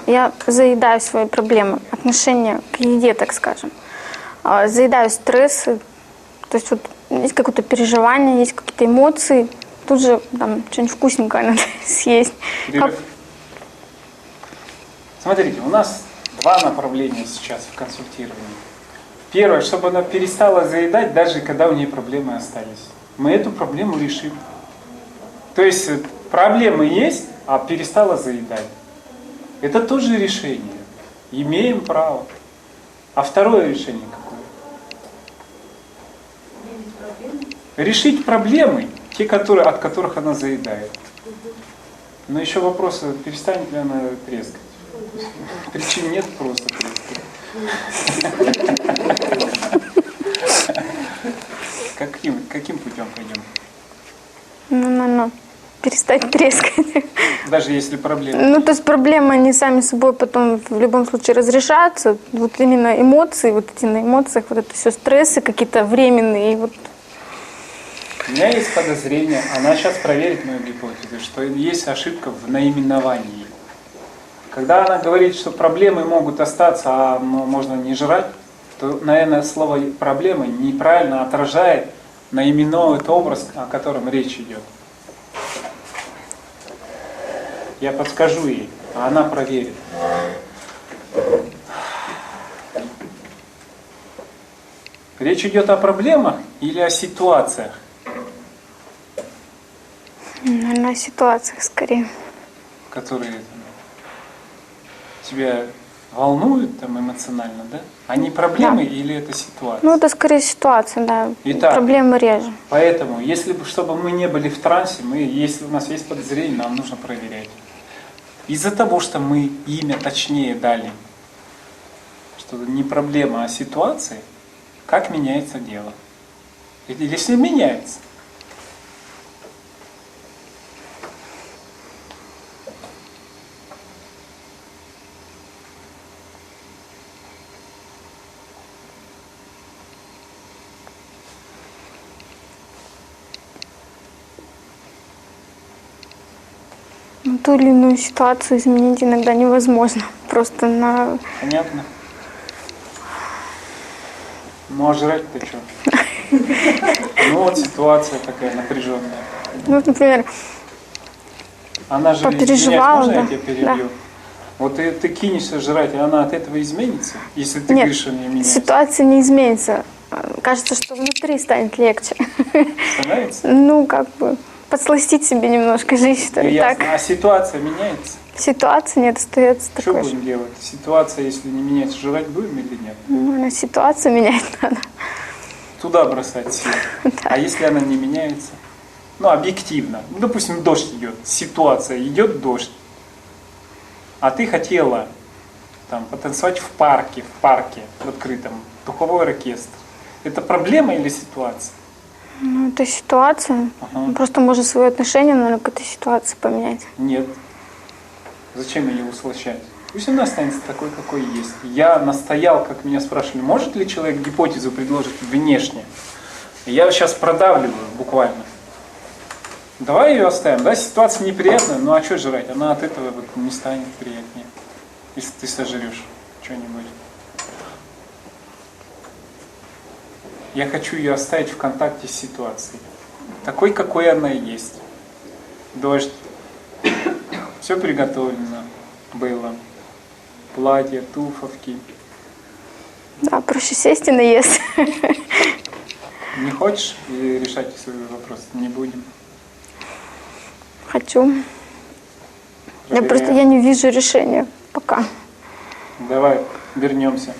Я заедаю свои проблемы, отношение к еде, так скажем. Заедаю стрессы, то есть вот есть какое-то переживание, есть какие-то эмоции, тут же там что-нибудь вкусненькое надо съесть. Смотрите, у нас два направления сейчас в консультировании. Первое, чтобы она перестала заедать, даже когда у нее проблемы остались. Мы эту проблему решим. То есть проблемы есть, а перестала заедать. Это тоже решение. Имеем право. А второе решение какое? Решить проблемы, те, от которых она заедает. Но еще вопрос, перестанет ли она трескать. Причин нет, просто трескать. Каким путем пойдем? Ну, перестать трескать. Даже если проблемы. Ну, то есть проблемы, они сами собой потом в любом случае разрешаются. Вот именно эмоции, вот эти на эмоциях, вот это все стрессы какие-то временные. И вот. У меня есть подозрение, она сейчас проверит мою гипотезу, что есть ошибка в наименовании. Когда она говорит, что проблемы могут остаться, а можно не жрать, то, наверное, слово «проблемы» неправильно отражает, наименует образ, о котором речь идет. Я подскажу ей, а она проверит. Речь идет о проблемах или о ситуациях? Наверное, о ситуациях скорее. Которые тебя волнуют там, эмоционально, да? Они проблемы или это ситуация? Ну, это скорее ситуация, да. Итак, проблемы реже. Поэтому, чтобы мы не были в трансе, если у нас есть подозрение, нам нужно проверять. Из-за того, что мы имя точнее дали, что не проблема, а ситуация, как меняется дело? Если меняется. Ту или иную ситуацию изменить иногда невозможно. Просто на... Понятно. Ну а жрать-то что? Ну вот ситуация такая напряженная. Ну, например, она же попереживала, можно да. я тебя перебью? Да. Вот ты кинешься жрать, и она от этого изменится? Если ты Нет, говоришь, что не меняется? Ситуация не изменится. Кажется, что внутри станет легче. Становится? Ну, как бы подсластить себе немножко жизнь, что ли, так. А ситуация меняется? Ситуация нет, остается что такой же. Что будем делать? Ситуация, если не меняется, жрать будем или нет? Ну, ситуацию менять надо. Туда бросать силы. Да. А если она не меняется? Ну, объективно. Ну, допустим, дождь идет, ситуация, идет дождь. А ты хотела там, потанцевать в парке, в открытом, духовой оркестр. Это проблема или ситуация? Ну, это ситуация. Просто можно свое отношение, наверное, к этой ситуации поменять. Нет. Зачем ее усложнять? Пусть она останется такой, какой есть. Я настоял, как меня спрашивали, может ли человек гипотезу предложить внешне? Я сейчас продавливаю буквально. Давай ее оставим. Да, ситуация неприятная, ну а что жрать? Она от этого вот не станет приятнее, если ты сожрешь что-нибудь. Я хочу ее оставить в контакте с ситуацией. Такой, какой она и есть. Дождь. Все приготовлено было. Платье, туфовки. Да, проще сесть и наесть. Не хочешь решать свой вопрос? Не будем. Хочу. Я не вижу решения пока. Давай вернемся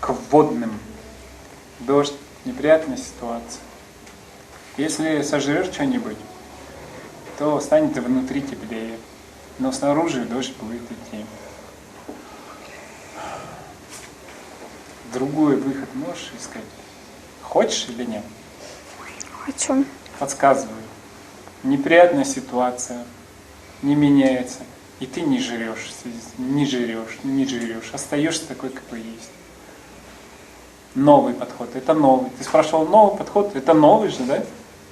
к вводным. Дождь, неприятная ситуация. Если сожрешь что-нибудь, то станет внутри теплее. Но снаружи дождь будет идти. Другой выход можешь искать? Хочешь или нет? Хочу. Подсказываю. Неприятная ситуация, не меняется. И ты не жрешь, не жрешь. Остаешься такой, какой есть. Новый подход. Это новый. Ты спрашивал, новый подход? Это новый же, да?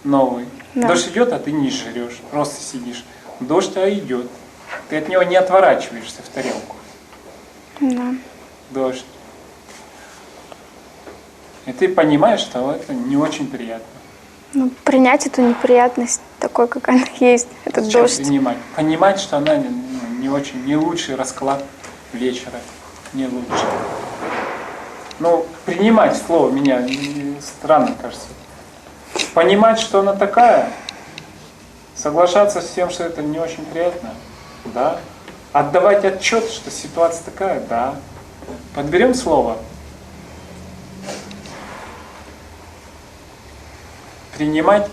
Новый. Да. Дождь идет, а ты не жрешь. Просто сидишь. Дождь идет. Ты от него не отворачиваешься в тарелку. Да. Дождь. И ты понимаешь, что это не очень приятно. Ну, принять эту неприятность такой, как она есть, этот Зачем дождь. принимать? Понимать, что она не очень, не лучший расклад вечера. Не лучше. Ну, принимать слово меня странно кажется. Понимать, что она такая, соглашаться с тем, что это не очень приятно, да. Отдавать отчет, что ситуация такая, да. Подберем слово. Принимать,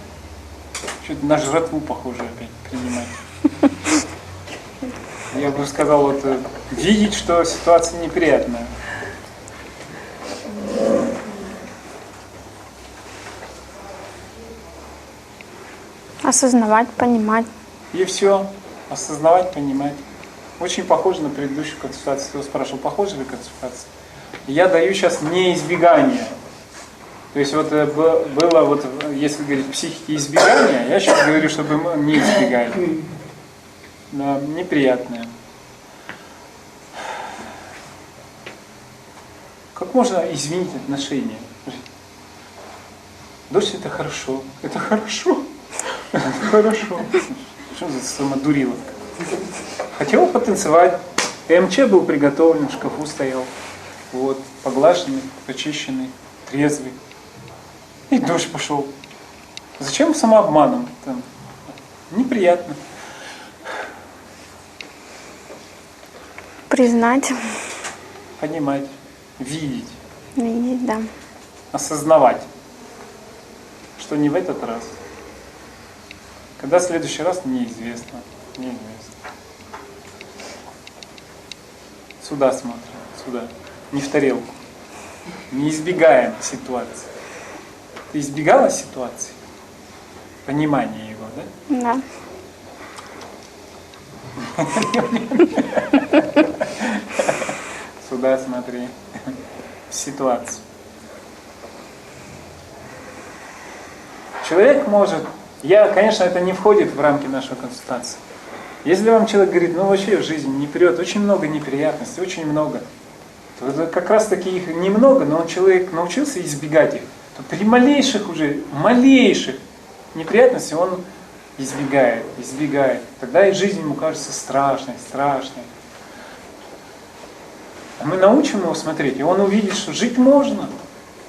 что-то на жратву похоже опять, принимать. Я бы сказал, вот видеть, что ситуация неприятная. Осознавать, понимать. И все. Осознавать, понимать. Очень похоже на предыдущую консультацию. Кто спрашивал, похожа ли консультация? Я даю сейчас неизбегание. То есть вот было, вот, если говорить психики избегания, я сейчас говорю, чтобы мы не избегали. Да, неприятное. Как можно изменить отношения? Дождь это хорошо. Это хорошо. Это хорошо. Что за самодуриловка? Хотел потанцевать. МЧ был приготовлен, в шкафу стоял. Вот, поглаженный, почищенный, трезвый. И дождь пошел. Зачем самообманом? Там, неприятно. Признать, Понимать, видеть, видеть, да. осознавать, что не в этот раз. Когда в следующий раз, неизвестно. Неизвестно. Сюда смотрим, сюда. Не в тарелку. Не избегаем ситуации. Ты избегала ситуации? Понимание его, да? Да. Сюда смотри. В ситуацию. Человек может... Конечно, это не входит в рамки нашей консультации. Если вам человек говорит, ну вообще в жизни не прет, очень много неприятностей, очень много, то это как раз таки их немного, но человек научился избегать их, то при малейших неприятностях он избегает. Тогда и жизнь ему кажется страшной. А мы научим его смотреть, и он увидит, что жить можно.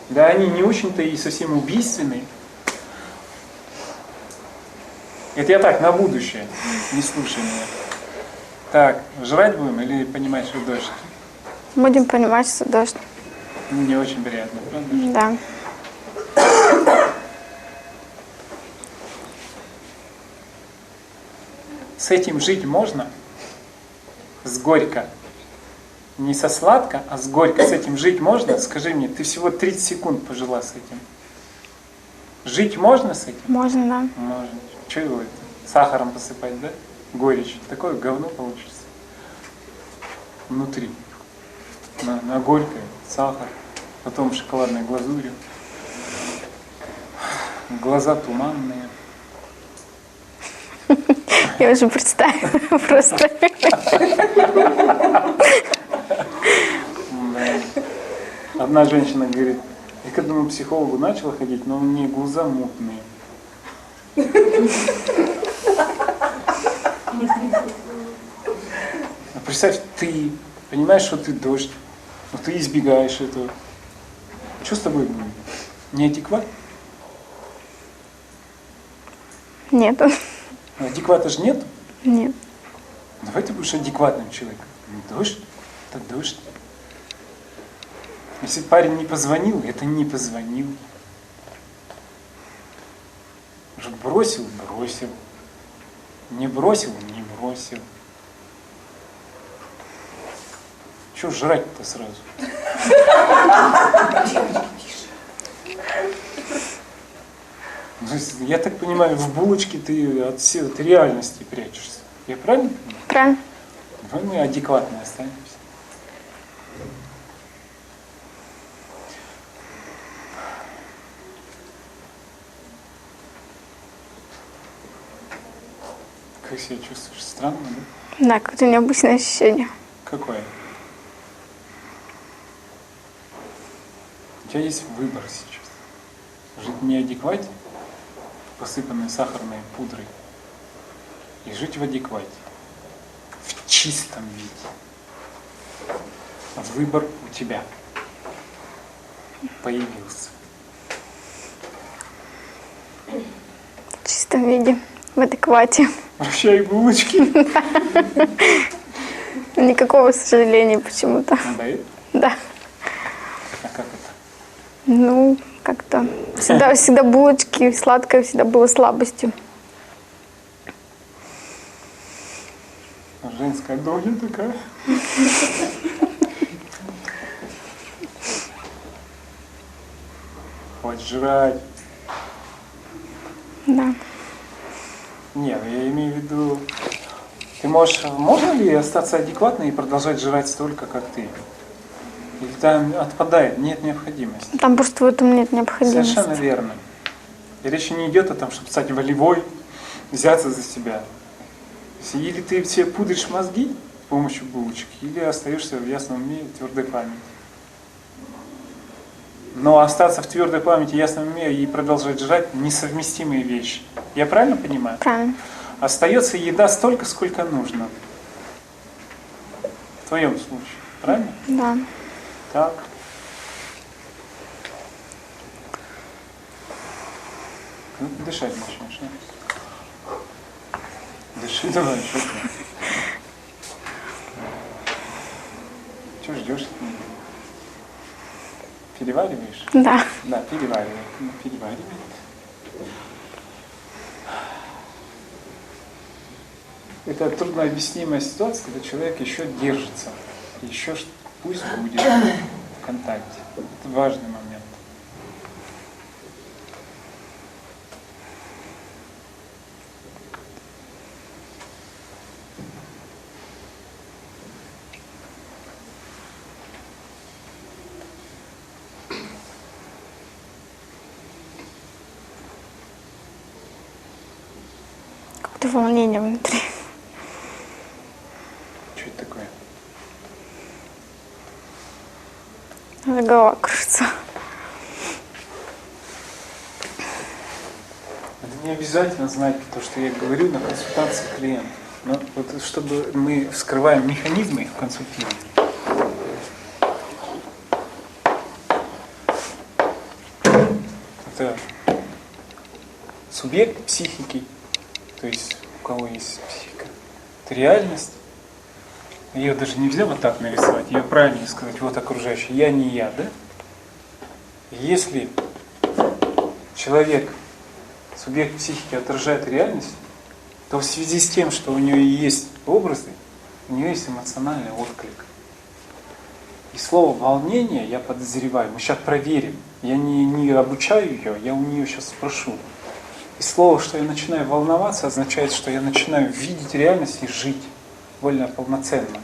Да, они не очень-то и совсем убийственные. Это я так, на будущее. Не слушай меня. Так, жрать будем или понимать, что дождь? Будем понимать, что дождь. Не очень приятно, правда? Да. С этим жить можно? С горько. Не со сладко, а с горько. С этим жить можно? Скажи мне, ты всего 30 секунд пожила с этим. Жить можно с этим? Можно, да. Можно. Что его это? Сахаром посыпать, да? Горечь. Такое говно получится. Внутри. На горькое. Сахар. Потом шоколадной глазурью. Глаза туманные. Я уже представила просто. Да. Одна женщина говорит, я к этому психологу начала ходить, но у меня глаза мутные. А представь, ты понимаешь, что ты дождь, но ты избегаешь этого. Что с тобой будет? Неадекват? Нет. Адеквата же нет? Нет. Давай ты будешь адекватным человеком. Дождь, это дождь. Если парень не позвонил, это не позвонил. Бросил. Не бросил. Чего жрать-то сразу? Я так понимаю, в булочке ты от реальности прячешься. Я правильно понимаю? Правильно. Давай мы адекватно останемся. Как себя чувствуешь? Странно, да? Да, какое-то необычное ощущение. Какое? У тебя есть выбор сейчас. Жить в неадеквате, посыпанной сахарной пудрой, и жить в адеквате, в чистом виде. Выбор у тебя появился. В чистом виде, в адеквате. Прощай, булочки. Никакого сожаления почему-то. Да? Да. А как это? Ну, как-то всегда булочки, сладкое всегда было слабостью. Женская доля такая. Хватит жрать. Да. Нет, я имею в виду, можно ли остаться адекватной и продолжать жрать столько, как ты? Или там отпадает, нет необходимости? Там просто в этом нет необходимости. Совершенно верно. И речь не идет о том, чтобы стать волевой, взяться за себя. Или ты себе пудришь мозги с помощью булочек, или остаешься в ясном уме и твердой памяти. Но остаться в твердой памяти, ясном уме и продолжать жрать — несовместимые вещи. Я правильно понимаю? Правильно. Остается еда столько, сколько нужно. В твоем случае. Правильно? Да. Так. Ну, дышать начнешь, да? Дыши давай, что ты? Чего ждешь? Перевариваешь? Да. Да, переваривай. Переваривай. Это труднообъяснимая ситуация, когда человек еще держится, еще пусть будет в контакте. Это важный момент. Какое-то волнение внутри. Что это такое? Голова кружится. Это не обязательно знать то, что я говорю на консультации клиента. Но вот чтобы мы вскрываем механизмы их консультирования. Это субъект психики, то есть у кого есть психика. Это реальность. Ее даже нельзя вот так нарисовать, ее правильно сказать, вот окружающий. Я не я, да? Если человек, субъект психики отражает реальность, то в связи с тем, что у нее есть образы, у нее есть эмоциональный отклик. И слово волнение, я подозреваю, мы сейчас проверим, я не обучаю ее, я у нее сейчас спрошу. И слово, что я начинаю волноваться, означает, что я начинаю видеть реальность и жить более полноценно.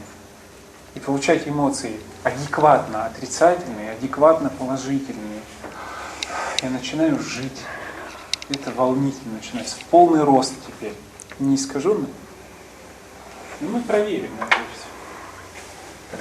И получать эмоции адекватно отрицательные, адекватно положительные. Я начинаю жить. Это волнительно начинается. В полный рост теперь. Не искаженно. И мы проверим, наверное, все.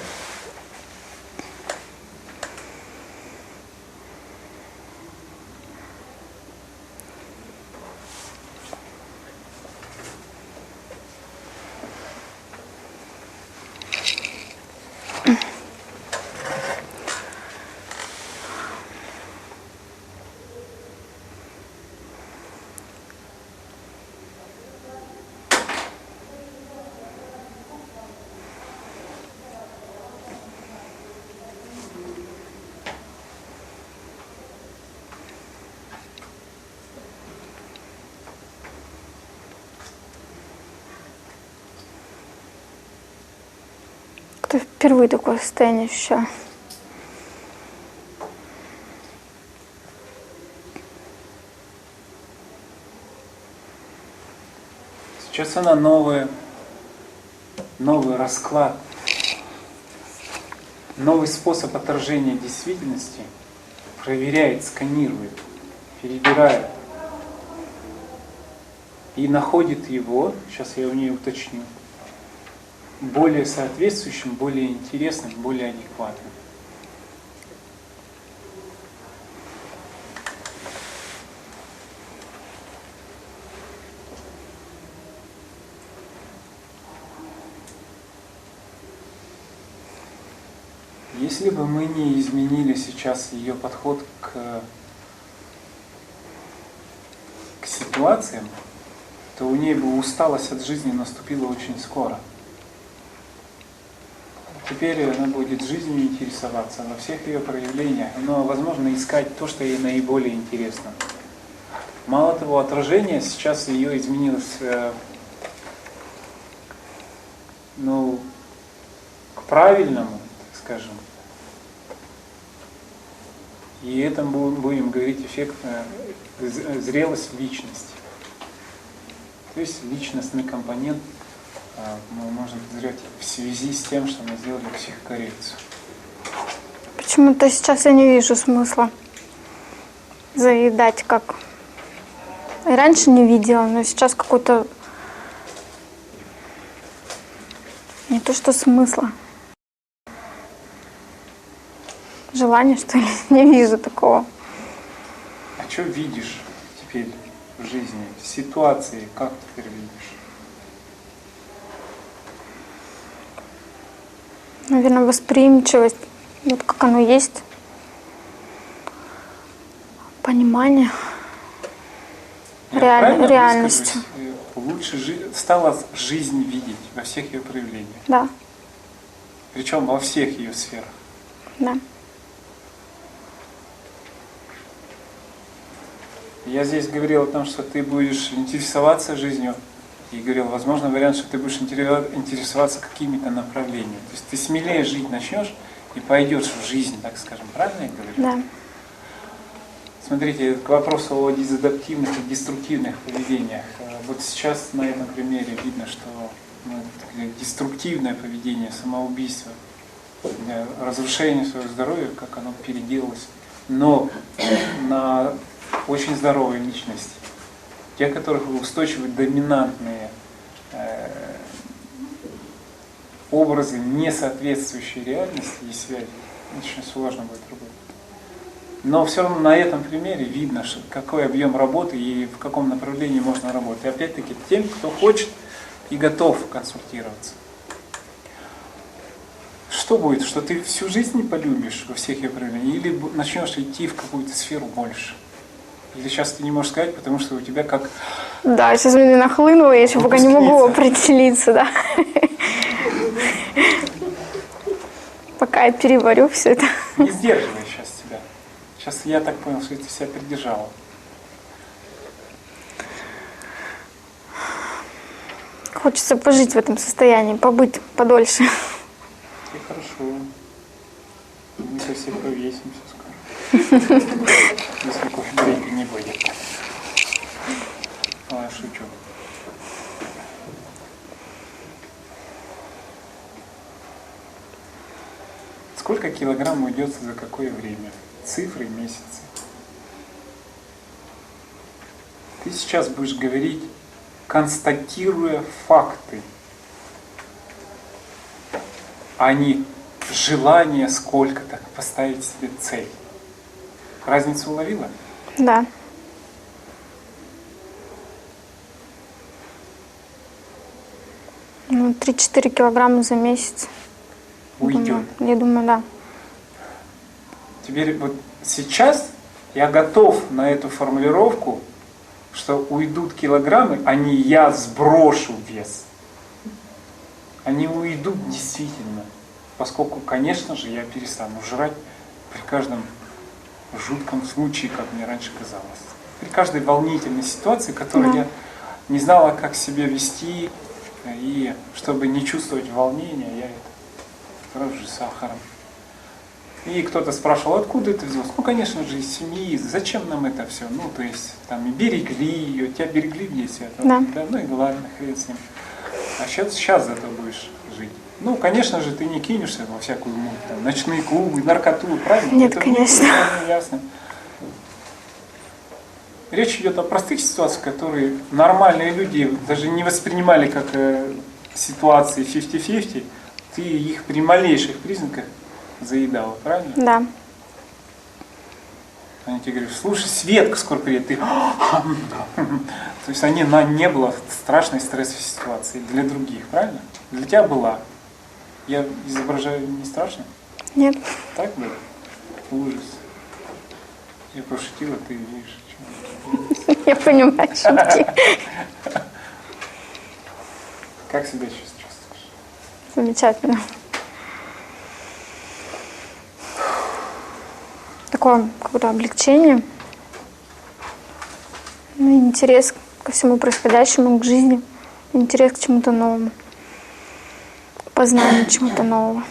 Кто впервые такое состояние ощущаю. Сейчас она новый расклад, новый способ отражения действительности проверяет, сканирует, перебирает и находит его, сейчас я у нее уточню, более соответствующим, более интересным, более адекватным. Если бы мы не изменили сейчас ее подход к ситуациям, то у нее бы усталость от жизни наступила очень скоро. Теперь она будет жизнью интересоваться во всех ее проявлениях, но, возможно, искать то, что ей наиболее интересно. Мало того, отражение сейчас ее изменилось к правильному, так скажем. И это будем говорить эффект зрелость личности. То есть личностный компонент мы можем зреть в связи с тем, что мы сделали психокоррекцию. Почему-то сейчас я не вижу смысла заедать, как и раньше не видела, но сейчас какой-то не то что смысла. Желания, что ли, не вижу такого. А что видишь теперь в жизни, в ситуации, как теперь видишь? Наверное, восприимчивость, вот как оно есть, понимание реальности. Лучше стала жизнь видеть во всех ее проявлениях. Да. Причем во всех ее сферах. Да. Я здесь говорил о том, что ты будешь интересоваться жизнью, и говорил, возможно, вариант, что ты будешь интересоваться какими-то направлениями. То есть ты смелее жить начнешь и пойдешь в жизнь, так скажем. Правильно я говорю? Да. Смотрите, к вопросу о дезадаптивных и деструктивных поведениях. Вот сейчас на этом примере видно, что деструктивное поведение, самоубийство, разрушение своего здоровья, как оно переделалось, но на очень здоровой личности. Те, которых устойчивы доминантные образы, не соответствующие реальности и связи, очень сложно будет работать. Но все равно на этом примере видно, что какой объем работы и в каком направлении можно работать. И опять-таки тем, кто хочет и готов консультироваться. Что будет? Что ты всю жизнь не полюбишь во всех ее проявлениях? Или начнешь идти в какую-то сферу больше? Или сейчас ты не можешь сказать, потому что у тебя как... Да, сейчас мне нахлынуло, я еще пока не могу определиться, да. Пока я переварю все это. Не сдерживай сейчас тебя. Сейчас я так понял, что ты себя придержала. Хочется пожить в этом состоянии, побыть подольше. И хорошо. Мы все повесимся скоро. Если кофе-брейка не будет. А, шучу. Сколько килограмм уйдет за какое время? Цифры, месяцы. Ты сейчас будешь говорить, констатируя факты, а не желание сколько-то поставить себе цель. Разницу уловила? Да. Ну, 3-4 килограмма за месяц. Уйдет. Я думаю, да. Теперь вот сейчас я готов на эту формулировку, что уйдут килограммы, а не я сброшу вес. Они уйдут действительно, поскольку, конечно же, я перестану жрать при каждом жутком случае, как мне раньше казалось. При каждой волнительной ситуации, которой я не знала, как себя вести, и чтобы не чувствовать волнения, я это сразу же сахаром. И кто-то спрашивал, откуда это взялось? Ну, конечно же, из семьи. Зачем нам это все? Ну, то есть, там, и берегли ее, тебя берегли в детстве. Да. Ну, и ладно, хрен с ним. А сейчас зато будешь жить. Ну, конечно же, ты не кинешься во всякую муть, там, ночные клубы, наркоту, правильно? Нет, это конечно. будет, ясно. Речь идет о простых ситуациях, которые нормальные люди даже не воспринимали как ситуации 50-50, ты их при малейших признаках заедала, правильно? Да. Они тебе говорят, слушай, Светка скоро приедет, ты... То есть не было страшной стрессовой ситуации для других, правильно? Для тебя была. Я изображаю не страшно? Нет. Так было? Ужас. Я пошутила, ты видишь. Я понимаю, шутки. Как себя сейчас чувствуешь? Замечательно. Такое какое-то облегчение. Ну, и интерес ко всему происходящему, к жизни. Интерес к чему-то новому. Познанию чему-то нового.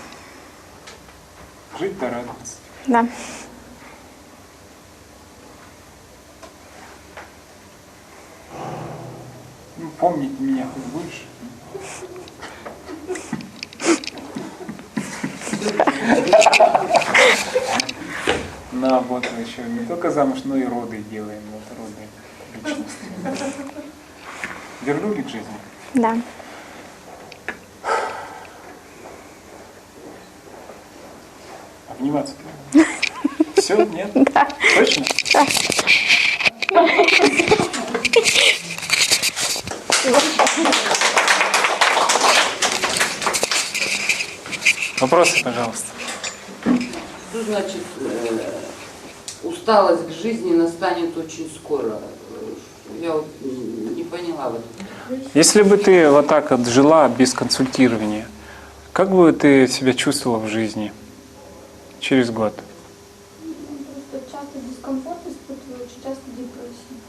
Жить да радоваться. Да. Ну, помнить меня хоть будешь? На, вот мы еще не только замуж, но и роды делаем. Вот роды личности. Вернули к жизни? Да. Обниматься? Все? Нет? Да. Точно? Да. Вопросы, пожалуйста. Что значит усталость к жизни настанет очень скоро? Я вот не поняла вот. Если бы ты вот так вот жила без консультирования, как бы ты себя чувствовала в жизни через год? Просто часто дискомфорт испытываю, очень часто депрессию.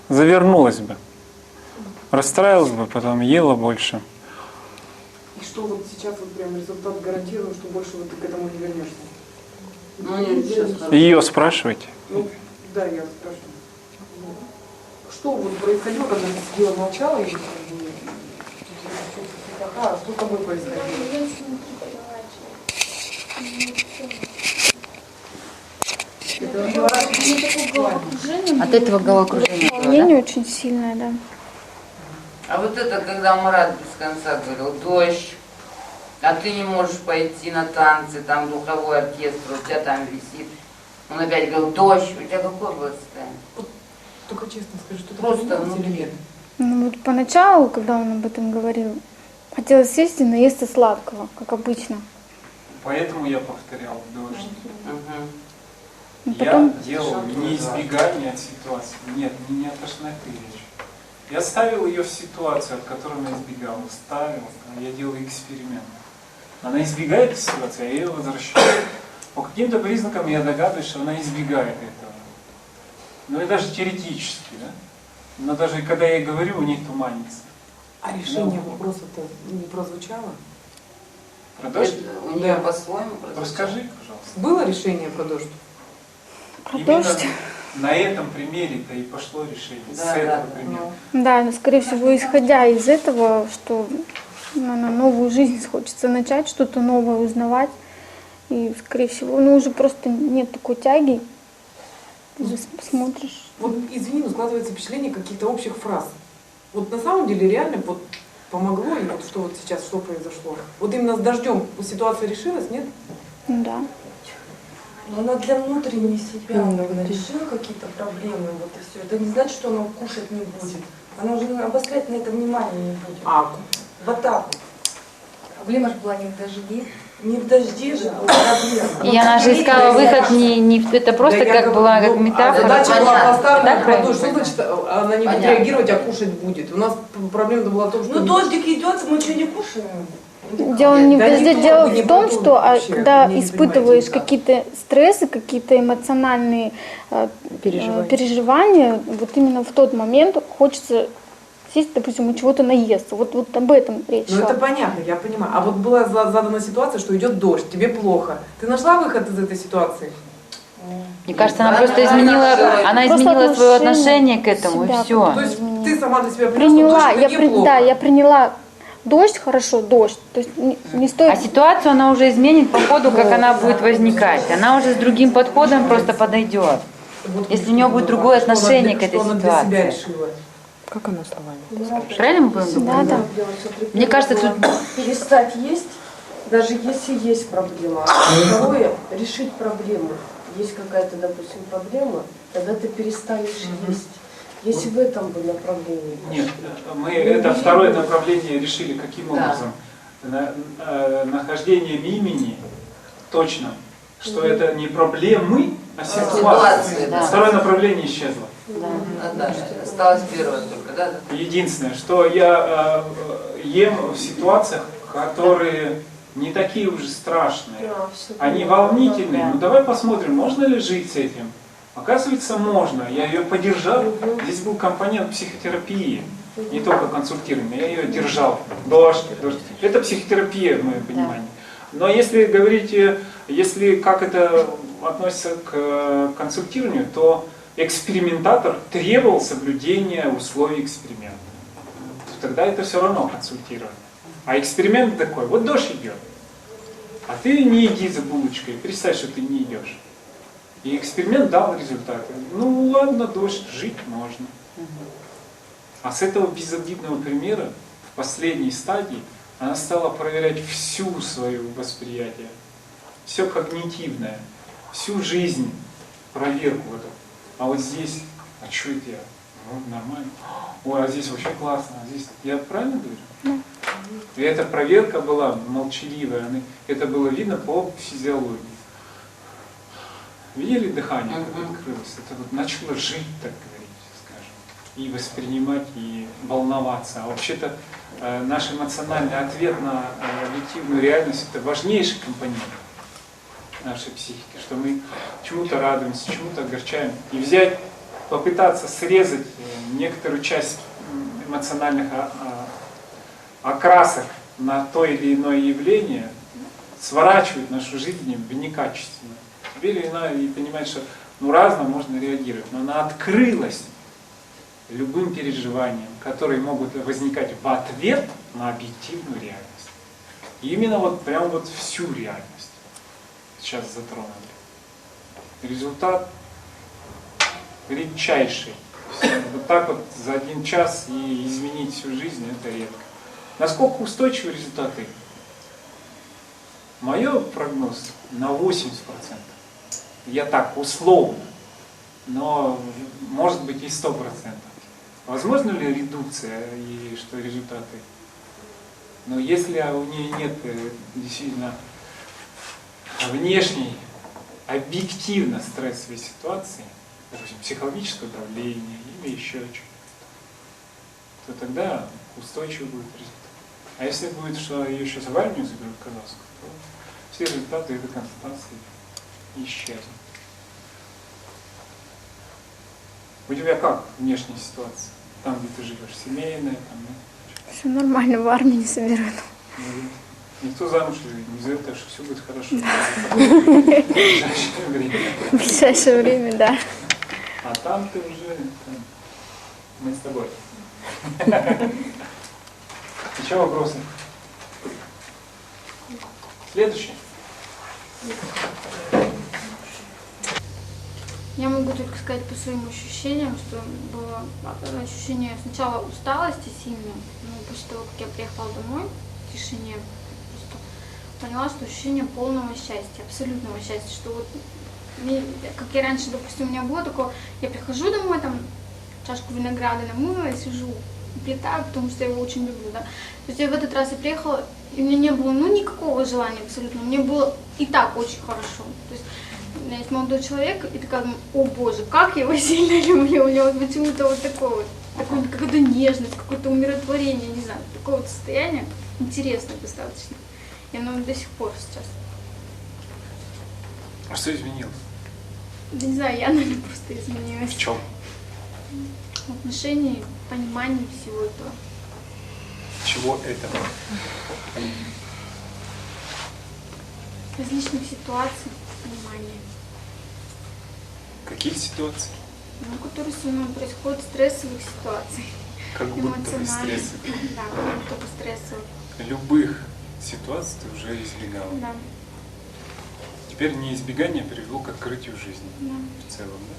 Завернулась бы, расстраилась бы, потом ела больше. И что вот сейчас вот прям результат гарантирует, что больше вот ты к этому не вернешься? Ну, нет, сейчас хорошо. Ее спрашивайте. Ну, да, я спрашиваю. Что вот происходило, когда ты сидела, молчала и а что с тобой происходило? От этого головокружения. Волнение очень сильное, да. А вот это, когда Марат без конца говорил, дождь, а ты не можешь пойти на танцы, там духовой оркестр, у тебя там висит. Он опять говорил, дождь, у тебя какое было состояние? Только честно скажи, что ты Просто поменялось или внутри. нет? Ну вот поначалу, когда он об этом говорил, хотелось сесть и наесться сладкого, как обычно. Поэтому я повторял дождь. Угу. Но потом Я делал не избегание от ситуации. Нет, не о тошноте речь. Я ставил ее в ситуацию, от которой она избегала. Ставил, я делал эксперимент. Она избегает этой ситуации, а я ее возвращаю. По каким-то признакам я догадываюсь, что она избегает этого. Ну и даже теоретически, да? Но даже когда я говорю, у них туманится. А решение вопроса-то не прозвучало? Про дождь? У нее по-своему прозвучало. Расскажи, пожалуйста. Было решение про дождь? про Именно дождь. на этом примере-то и пошло решение. Да, с этого да, примера. Да, но скорее всего, исходя из этого, что наверное, новую жизнь хочется начать, что-то новое узнавать. И, скорее всего, ну уже просто нет такой тяги. Ты же смотришь. Вот, извини, но складывается впечатление каких-то общих фраз. Вот на самом деле реально вот помогло, и вот что вот сейчас, что произошло? Вот именно с дождем ситуация решилась, нет? Ну да. Но она для внутренней себя решила какие-то проблемы, вот и все. Это не значит, что она кушать не будет. Она уже обострять на это внимание не будет. В атаку. Проблема же была не в дожде. Не в дожде же, а проблема. И она же искала выход не это просто Да, я как говорю, была как ну, метафора. Задача была Понятно. поставлена Так про правильно дождь. Что понимаю? значит, она не будет Понятно. реагировать, а кушать будет? У нас проблема была в том, что... Ну дождик идет, мы что, не кушаем? Дело не в Да дожде, не дело то, не в том, про то что вообще. когда Не испытываешь понимаете, да. какие-то стрессы, какие-то эмоциональные переживания, вот именно в тот момент хочется сесть, допустим, и чего-то наесться. Вот об этом речь Ну шла. это понятно, я понимаю. А вот была задана ситуация, что идет дождь, тебе плохо. Ты нашла выход из этой ситуации? Мне кажется, она Да, просто да, изменила, да. она Просто изменила свое отношение отношение к этому, и себя все. То есть ты сама для себя Приняла, что дождь это неплохо. да, я приняла дождь, хорошо, дождь. То есть не стоит. А ситуацию она уже изменит по ходу, как она будет возникать. Она уже с другим подходом просто подойдет. Вот Если у нее будет другое что она отношение для- к этой что она для себя ситуации. решила. Как она словами? Правильно мы будем Да, говорить? да. Мне кажется, тут перестать есть, даже если есть проблема. А второе, решить проблему. Есть какая-то, допустим, проблема, тогда ты перестанешь есть. Если в этом бы направлении. Нет, мы это второе направление решили каким Да. образом? Нахождением имени точно, что это не проблемы, а ситуации. Ситуации, да. Второе направление исчезло. Да, осталось первое только, да? Единственное, что я ем в ситуациях, которые не такие уже страшные. Они волнительные. Ну давай посмотрим, можно ли жить с этим. Оказывается, можно. Я ее поддержал. Здесь был компонент психотерапии, не только консультирования. Я ее держал. Дождь. Это психотерапия, в моем понимании. Но если говорить, если как это относится к консультированию, то экспериментатор требовал соблюдения условий эксперимента. Тогда это все равно консультирование. А эксперимент такой, вот дождь идет, а ты не иди за булочкой, представь, что ты не идешь. И эксперимент дал результаты. Ну ладно, дождь, жить можно. А с этого безобидного примера в последней стадии она стала проверять всю свое восприятие, все когнитивное, всю жизнь, проверку эту. А вот здесь, а что это я? Ну, нормально. Ой, а здесь вообще классно. А здесь, я правильно говорю? И эта проверка была молчаливая, это было видно по физиологии. Видели дыхание, как открылось? Это вот начало жить, так говорить, скажем, и воспринимать, и волноваться. А вообще-то наш эмоциональный ответ на объективную реальность – это важнейший компонент нашей психики, что мы чему-то радуемся, чему-то огорчаем. И взять, попытаться срезать некоторую часть эмоциональных окрасок на то или иное явление, сворачивает нашу жизнь в некачественную. Теперь и понимает, что разно можно реагировать, но она открылась любым переживаниям, которые могут возникать в ответ на объективную реальность. И именно вот прям вот всю реальность сейчас затронули. Результат редчайший. Вот так вот за 1 час и изменить всю жизнь — это редко. Насколько устойчивы результаты? Мой прогноз на 80%. Я так условно, но может быть и 100%. Возможно ли редукция и что результаты? Но если у нее нет действительно внешней, объективно стрессовой ситуации, допустим, психологического давления или еще что-то, то тогда устойчивый будет результат. А если будет, что ее сейчас в армию заберут казахскую, то все результаты этой консультации исчезнут. У тебя как внешняя ситуация? Там, где ты живешь, семейная, там, да? Все нормально, в армии не соберут. Никто замуж не зовет, так что все будет хорошо. В ближайшее время. В ближайшее время, да. А там ты уже, мы с тобой. Еще вопросы? Следующий. Я могу только сказать по своим ощущениям, что было ощущение сначала усталости сильной, после того, как я приехала домой в тишине, просто поняла, что ощущение полного счастья, абсолютного счастья, что вот, как я раньше, допустим, у меня было такое, я прихожу домой, там, чашку винограда намыла и сижу, плетаю, потому что я его очень люблю, да. То есть я в этот раз и приехала, и у меня не было, никакого желания абсолютно, мне было и так очень хорошо. То есть у меня есть молодой человек, и такая думаю, о боже, как я его сильно люблю, у него вот почему-то вот такое вот, какая-то нежность, какое-то умиротворение, не знаю, такое вот состояние интересное достаточно. И оно до сих пор сейчас. А что изменилось? Да не знаю, я, наверное, просто изменилась. В чем? В отношении, понимании всего этого. Чего этого? Различных ситуаций, понимания. Каких ситуаций? Которые со мной происходят, стрессовых ситуаций. Как будто бы Эмоциональных. стресс. Да, как будто бы стрессовых. Любых ситуаций ты уже избегала. Да. Теперь не избегание привело к открытию жизни Да. в целом, да?